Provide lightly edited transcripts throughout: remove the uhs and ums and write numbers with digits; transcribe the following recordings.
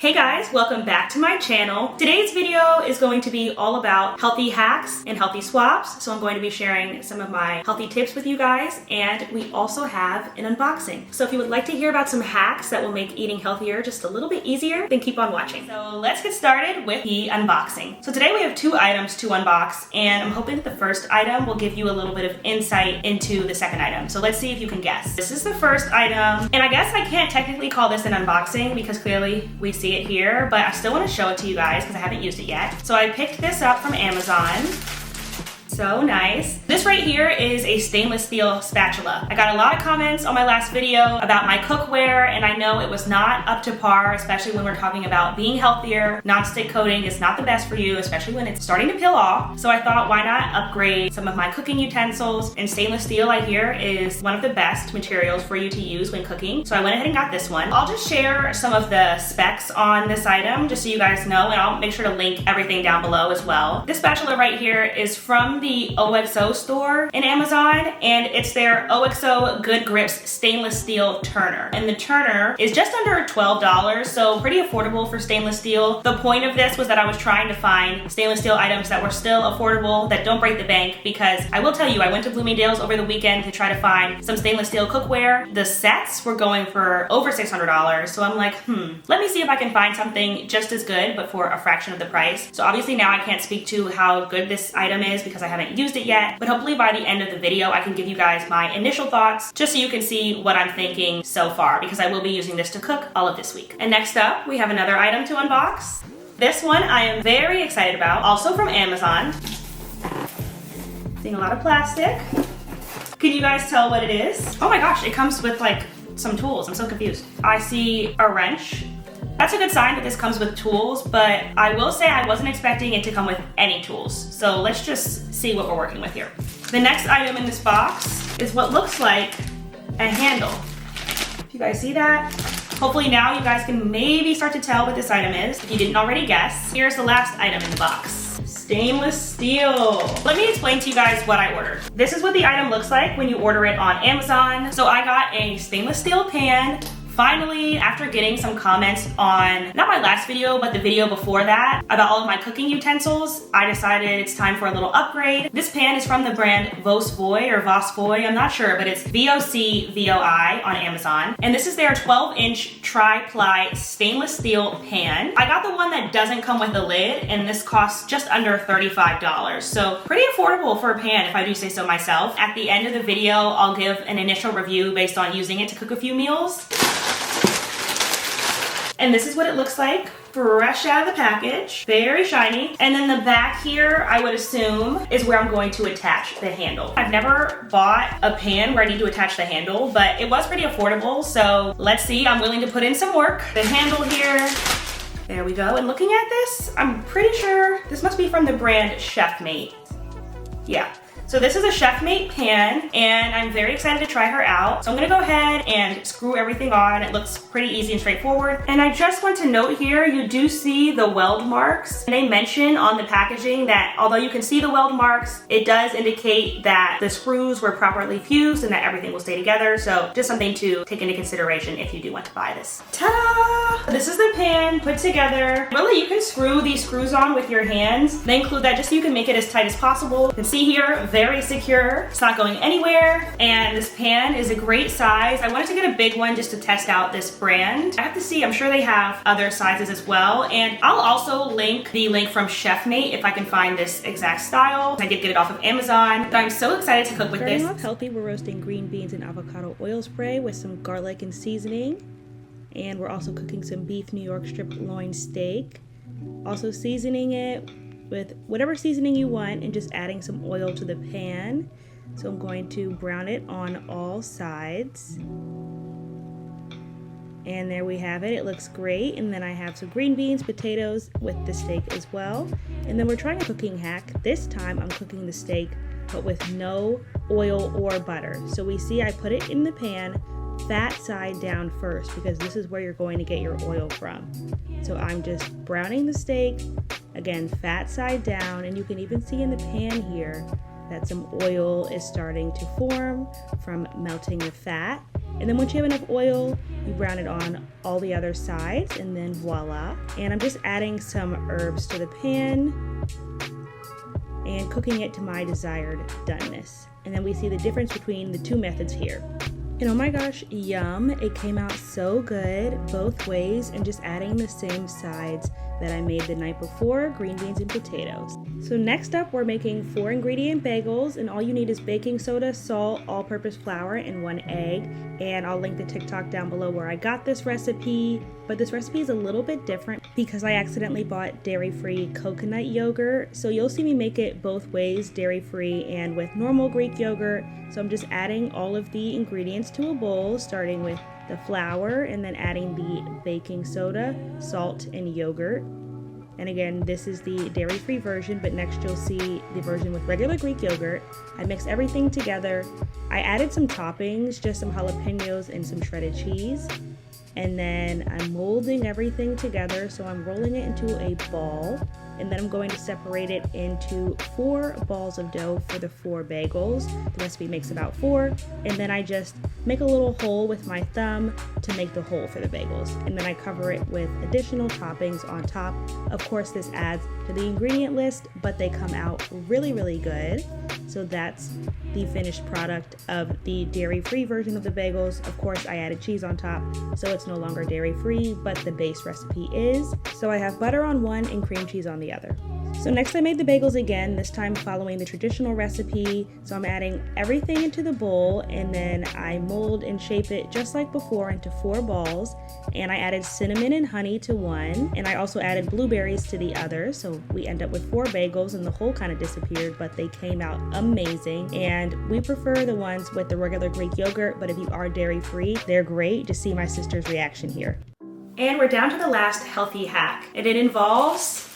Hey guys, welcome back to my channel. Today's video is going to be all about healthy hacks and healthy swaps. So I'm going to be sharing some of my healthy tips with you guys, and we also have an unboxing. So if you would like to hear about some hacks that will make eating healthier just a little bit easier, then keep on watching. So let's get started with the unboxing. So today we have two items to unbox, and I'm hoping that the first item will give you a little bit of insight into the second item. So let's see if you can guess. This is the first item, and I guess I can't technically call this an unboxing because clearly we see it here, but I still want to show it to you guys because I haven't used it yet. So I picked this up from Amazon. So nice. This right here is a stainless steel spatula. I got a lot of comments on my last video about my cookware, and I know it was not up to par, especially when we're talking about being healthier. Non-stick coating is not the best for you, especially when it's starting to peel off. So I thought, why not upgrade some of my cooking utensils? And stainless steel, I hear, is one of the best materials for you to use when cooking. So I went ahead and got this one. I'll just share some of the specs on this item just so you guys know, and I'll make sure to link everything down below as well. This spatula right here is from the OXO store in Amazon, and it's their OXO Good Grips stainless steel turner. And the turner is just under $12, so pretty affordable for stainless steel. The point of this was that I was trying to find stainless steel items that were still affordable, that don't break the bank, because I will tell you, I went to Bloomingdale's over the weekend to try to find some stainless steel cookware. The sets were going for over $600, so I'm like, let me see if I can find something just as good, but for a fraction of the price. So obviously now I can't speak to how good this item is because I haven't used it yet, but hopefully by the end of the video I can give you guys my initial thoughts just so you can see what I'm thinking so far, because I will be using this to cook all of this week. And next up, we have another item to unbox. This one I am very excited about, also from Amazon. Seeing a lot of plastic. Can you guys tell what it is? Oh my gosh, it comes with like some tools. I'm so confused. I see a wrench. That's a good sign that this comes with tools, but I will say I wasn't expecting it to come with any tools. So let's just see what we're working with here. The next item in this box is what looks like a handle. If you guys see that, hopefully now you guys can maybe start to tell what this item is, if you didn't already guess. Here's the last item in the box. Stainless steel. Let me explain to you guys what I ordered. This is what the item looks like when you order it on Amazon. So I got a stainless steel pan. Finally, after getting some comments on, not my last video, but the video before that, about all of my cooking utensils, I decided it's time for a little upgrade. This pan is from the brand Vosvoy or Vosvoy, I'm not sure, but it's VOCVOI on Amazon. And this is their 12-inch tri-ply stainless steel pan. I got the one that doesn't come with a lid, and this costs just under $35. So pretty affordable for a pan, if I do say so myself. At the end of the video, I'll give an initial review based on using it to cook a few meals. And this is what it looks like, fresh out of the package, very shiny. And then the back here, I would assume, is where I'm going to attach the handle. I've never bought a pan where I need to attach the handle, but it was pretty affordable, so let's see. I'm willing to put in some work. The handle here, there we go. And looking at this, I'm pretty sure this must be from the brand Chefmate. Yeah. So this is a Chefmate pan, and I'm very excited to try her out. So I'm gonna go ahead and screw everything on. It looks pretty easy and straightforward. And I just want to note here, you do see the weld marks. They mention on the packaging that although you can see the weld marks, it does indicate that the screws were properly fused and that everything will stay together. So just something to take into consideration if you do want to buy this. Ta-da! This is the pan put together. Really, you can screw these screws on with your hands. They include that just so you can make it as tight as possible. You can see here, very secure. It's not going anywhere. And this pan is a great size. I wanted to get a big one just to test out this brand. I have to see, I'm sure they have other sizes as well. And I'll also link the link from Chefmate if I can find this exact style. I did get it off of Amazon. But I'm so excited to cook with this. Starting off healthy, we're roasting green beans in avocado oil spray with some garlic and seasoning. And we're also cooking some beef New York strip loin steak. Also seasoning it with whatever seasoning you want and just adding some oil to the pan. So I'm going to brown it on all sides. And there we have it. It looks great. And then I have some green beans, potatoes with the steak as well. And then we're trying a cooking hack. This time I'm cooking the steak, but with no oil or butter. So we see I put it in the pan, fat side down first, because this is where you're going to get your oil from. So I'm just browning the steak, again, fat side down, and you can even see in the pan here that some oil is starting to form from melting the fat. And then once you have enough oil, you brown it on all the other sides, and then voila. And I'm just adding some herbs to the pan and cooking it to my desired doneness. And then we see the difference between the two methods here. And oh my gosh, yum. It came out so good both ways, and just adding the same sides that I made the night before, green beans and potatoes. So next up, we're making 4 ingredient bagels, and all you need is baking soda, salt, all-purpose flour, and 1 egg. And I'll link the TikTok down below where I got this recipe, but this recipe is a little bit different because I accidentally bought dairy-free coconut yogurt. So you'll see me make it both ways, dairy-free and with normal Greek yogurt. So I'm just adding all of the ingredients to a bowl, starting with the flour and then adding the baking soda, salt, and yogurt. And again, this is the dairy-free version, but next you'll see the version with regular Greek yogurt. I mix everything together. I added some toppings, just some jalapenos and some shredded cheese. And then I'm molding everything together, so I'm rolling it into a ball. And then I'm going to separate it into 4 balls of dough for the 4 bagels. The recipe makes about 4. And then I just make a little hole with my thumb to make the hole for the bagels. And then I cover it with additional toppings on top. Of course, this adds to the ingredient list, but they come out really, really good. So that's the finished product of the dairy-free version of the bagels. Of course, I added cheese on top, so it's no longer dairy-free, but the base recipe is. So I have butter on one and cream cheese on the other. So next I made the bagels again, this time following the traditional recipe. So I'm adding everything into the bowl, and then I mold and shape it just like before into 4 balls. And I added cinnamon and honey to one, and I also added blueberries to the other. So we end up with 4 bagels, and the hole kind of disappeared, but they came out amazing. And we prefer the ones with the regular Greek yogurt, but if you are dairy-free, they're great. Just see my sister's reaction here. And we're down to the last healthy hack, and it involves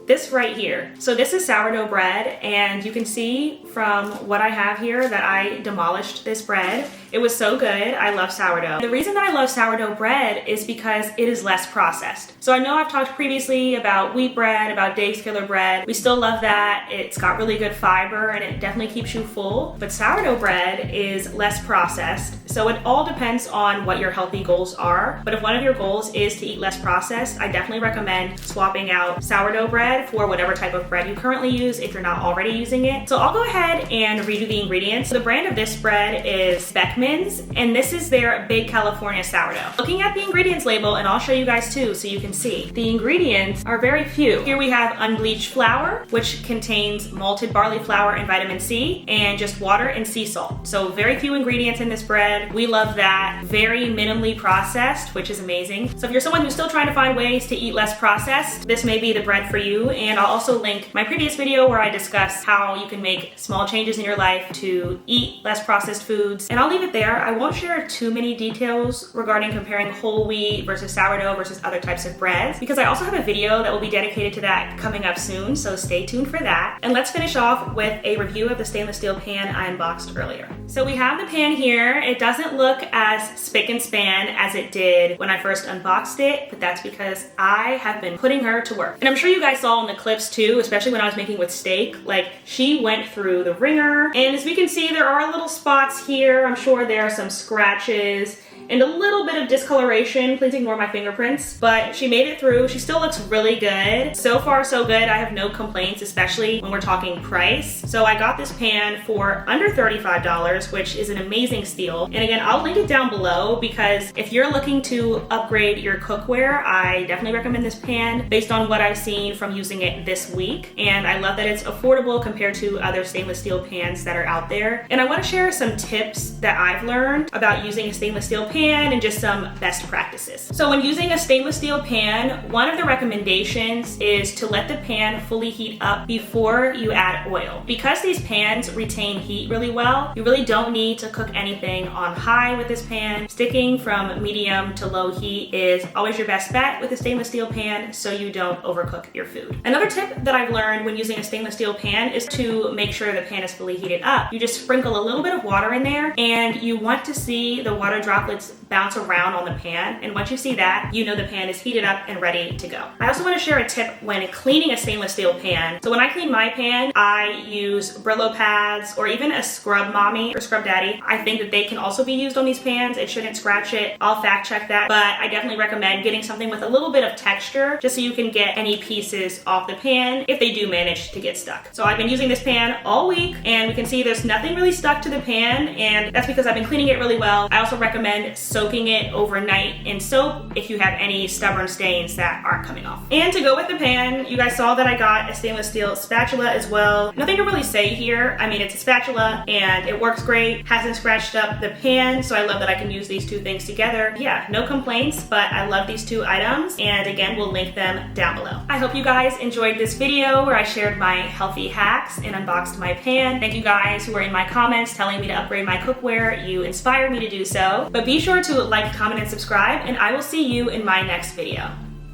this right here. So this is sourdough bread, and you can see from what I have here that I demolished this bread. It was so good. I love sourdough. The reason that I love sourdough bread is because it is less processed. So I know I've talked previously about wheat bread, about Dave's Killer bread. We still love that. It's got really good fiber and it definitely keeps you full. But sourdough bread is less processed. So it all depends on what your healthy goals are. But if one of your goals is to eat less processed, I definitely recommend swapping out sourdough bread for whatever type of bread you currently use if you're not already using it. So I'll go ahead and read you the ingredients. So the brand of this bread is Beckman's, and this is their Big California sourdough. Looking at the ingredients label, and I'll show you guys too so you can see, the ingredients are very few. Here we have unbleached flour, which contains malted barley flour and vitamin C, and just water and sea salt. So very few ingredients in this bread. We love that. Very minimally processed, which is amazing. So if you're someone who's still trying to find ways to eat less processed, this may be the bread for you. And I'll also link my previous video where I discuss how you can make small changes in your life to eat less processed foods. And I'll leave it there. I won't share too many details regarding comparing whole wheat versus sourdough versus other types of breads, because I also have a video that will be dedicated to that coming up soon, so stay tuned for that. And let's finish off with a review of the stainless steel pan I unboxed earlier. So we have the pan here. It doesn't look as spick and span as it did when I first unboxed it, but that's because I have been putting her to work. And I'm sure you guys saw in the clips too, especially when I was making with steak, like she went through the ringer. And as we can see, there are little spots here. I'm sure there are some scratches and a little bit of discoloration. Please ignore my fingerprints, but she made it through. She still looks really good. So far, so good. I have no complaints, especially when we're talking price. So I got this pan for under $35, which is an amazing steal. And again, I'll link it down below because if you're looking to upgrade your cookware, I definitely recommend this pan based on what I've seen from using it this week. And I love that it's affordable compared to other stainless steel pans that are out there. And I want to share some tips that I've learned about using a stainless steel pan and just some best practices. So when using a stainless steel pan, one of the recommendations is to let the pan fully heat up before you add oil. Because these pans retain heat really well, you really don't need to cook anything on high with this pan. Sticking from medium to low heat is always your best bet with a stainless steel pan so you don't overcook your food. Another tip that I've learned when using a stainless steel pan is to make sure the pan is fully heated up. You just sprinkle a little bit of water in there and you want to see the water droplets bounce around on the pan. And once you see that, you know the pan is heated up and ready to go. I also want to share a tip when cleaning a stainless steel pan. So when I clean my pan, I use Brillo pads or even a Scrub Mommy or Scrub Daddy. I think that they can also be used on these pans. It shouldn't scratch it. I'll fact check that, but I definitely recommend getting something with a little bit of texture just so you can get any pieces off the pan if they do manage to get stuck. So I've been using this pan all week and we can see there's nothing really stuck to the pan, and that's because I've been cleaning it really well. I also recommend soaking it overnight in soap if you have any stubborn stains that aren't coming off. And to go with the pan, you guys saw that I got a stainless steel spatula as well. Nothing to really say here. I mean, it's a spatula and it works great. Hasn't scratched up the pan, so I love that I can use these two things together. Yeah, no complaints, but I love these two items, and again, we'll link them down below. I hope you guys enjoyed this video where I shared my healthy hacks and unboxed my pan. Thank you guys who were in my comments telling me to upgrade my cookware. You inspired me to do so. But be sure to like, comment, and subscribe, and I will see you in my next video.